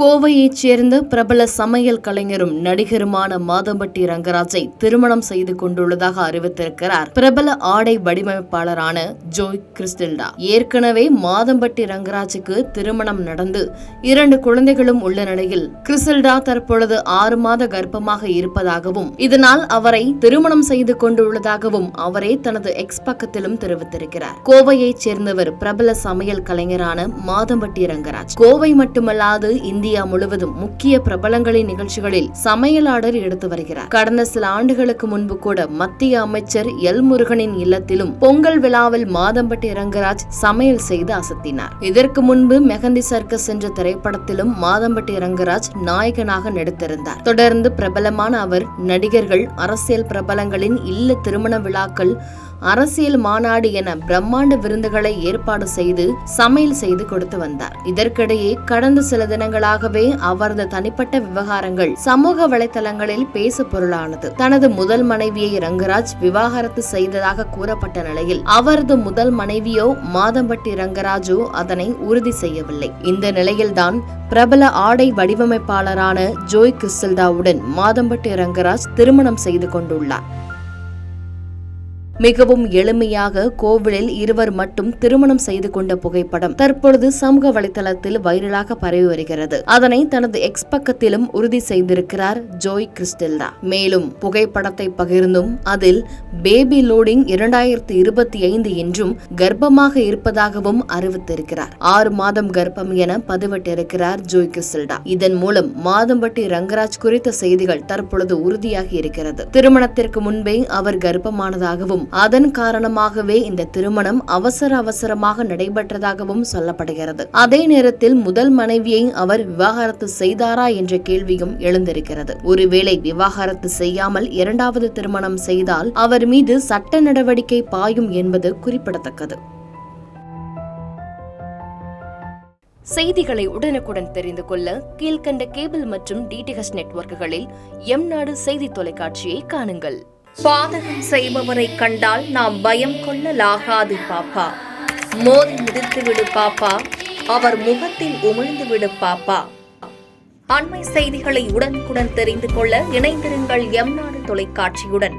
கோவையைச் சேர்ந்த பிரபல சமையல் கலைஞரும் நடிகருமான மாதம்பட்டி ரங்கராஜை திருமணம் செய்து கொண்டுள்ளதாக அறிவித்திருக்கிறார் பிரபல ஆடை வடிவமைப்பாளரான ஜோய் கிறிஸ்டில்டா. ஏற்கனவே மாதம்பட்டி ரங்கராஜுக்கு திருமணம் நடந்து 2 குழந்தைகளும் உள்ள நிலையில் கிறிஸ்டில்டா தற்பொழுது 6 மாத கர்ப்பமாக இருப்பதாகவும் இதனால் அவரை திருமணம் செய்து கொண்டுள்ளதாகவும் அவரே தனது எக்ஸ் பக்கத்திலும் தெரிவித்திருக்கிறார். கோவையைச் சேர்ந்தவர் பிரபல சமையல் கலைஞரான மாதம்பட்டி ரங்கராஜ். கோவை மட்டுமல்லாது இந்தியா முழுவதும் முக்கிய பிரபலங்களின் நிகழ்ச்சிகளில் சமையலாளர் எடுத்து வருகிறார். கடந்த சில ஆண்டுகளுக்கு முன்பு கூட மத்திய அமைச்சர் எல் முருகனின் இல்லத்திலும் பொங்கல் விழாவில் மாதம்பட்டி ரங்கராஜ் சமையல் செய்து அசத்தினார். இதற்கு முன்பு மெஹந்தி சர்க்கஸ் என்ற திரைப்படத்திலும் மாதம்பட்டி ரங்கராஜ் நாயகனாக நடித்திருந்தார். தொடர்ந்து பிரபலமான அவர் நடிகர்கள், அரசியல் பிரபலங்களின் இல்ல திருமண விழாக்கள், அரசியல் மாநாடு என பிரம்மாண்ட விருந்துகளை ஏற்பாடு செய்து சமையல் செய்து கொடுத்து வந்தார். இதற்கிடையே கடந்த சில தினங்களாகவே அவரது தனிப்பட்ட விவகாரங்கள் சமூக வலைதளங்களில் பேசு பொருளானது. தனது முதல் மனைவியை ரங்கராஜ் விவாகரத்து செய்ததாக கூறப்பட்ட நிலையில் அவரது முதல் மனைவியோ மாதம்பட்டி ரங்கராஜோ அதனை உறுதி செய்யவில்லை. இந்த நிலையில்தான் பிரபல ஆடை வடிவமைப்பாளரான ஜோய் கிறிஸ்டில்டாவுடன் மாதம்பட்டி ரங்கராஜ் திருமணம் செய்து கொண்டுள்ளார். மிகவும் எளிமையாக கோவிலில் இருவர் மட்டும் திருமணம் செய்து கொண்ட புகைப்படம் தற்பொழுது சமூக வலைதளத்தில் வைரலாக பரவி வருகிறது. அதனை தனது எக்ஸ் பக்கத்திலும் உறுதி செய்திருக்கிறார் ஜோய் கிறிஸ்டில்டா. மேலும் புகைப்படத்தை பகிர்ந்தும் அதில் பேபி லோடிங் 2025 என்றும் கர்ப்பமாக இருப்பதாகவும் அறிவித்திருக்கிறார். 6 மாதம் கர்ப்பம் என பதிவிட்டிருக்கிறார் ஜோய் கிறிஸ்டில்டா. இதன் மூலம் மாதம்பட்டி ரங்கராஜ் குறித்த செய்திகள் தற்பொழுது உறுதியாகி இருக்கிறது. திருமணத்திற்கு முன்பே அவர் கர்ப்பமானதாகவும் அதன் காரணமாகவே இந்த திருமணம் அவசரமாக நடைபெற்றதாகவும் சொல்லப்படுகிறது. அதே நேரத்தில் முதல் மனைவியை அவர் விவாகரத்து செய்தாரா என்ற கேள்வியும் எழுந்திருக்கிறது. ஒருவேளை விவாகரத்து செய்யாமல் 2வது திருமணம் செய்தால் அவர் மீது சட்ட நடவடிக்கை பாயும் என்பது குறிப்பிடத்தக்கது. செய்திகளை உடனுக்குடன் தெரிந்து கொள்ள கீழ்கண்ட கேபிள் மற்றும் டிடிஎச் நெட்வொர்க்குகளில் எம்நாடு செய்தி தொலைக்காட்சியை காணுங்கள். பாதகம் செய்பவரை கண்டால் நாம் பயம் கொள்ளலாகாது பாப்பா. மோதி மிதித்துவிடு பாப்பா, அவர் முகத்தில் உமிழ்ந்துவிடு பாப்பா. அண்மை செய்திகளை உடனுக்குடன் தெரிந்து கொள்ள இணைந்திருங்கள் எம்நாடு தொலைக்காட்சியுடன்.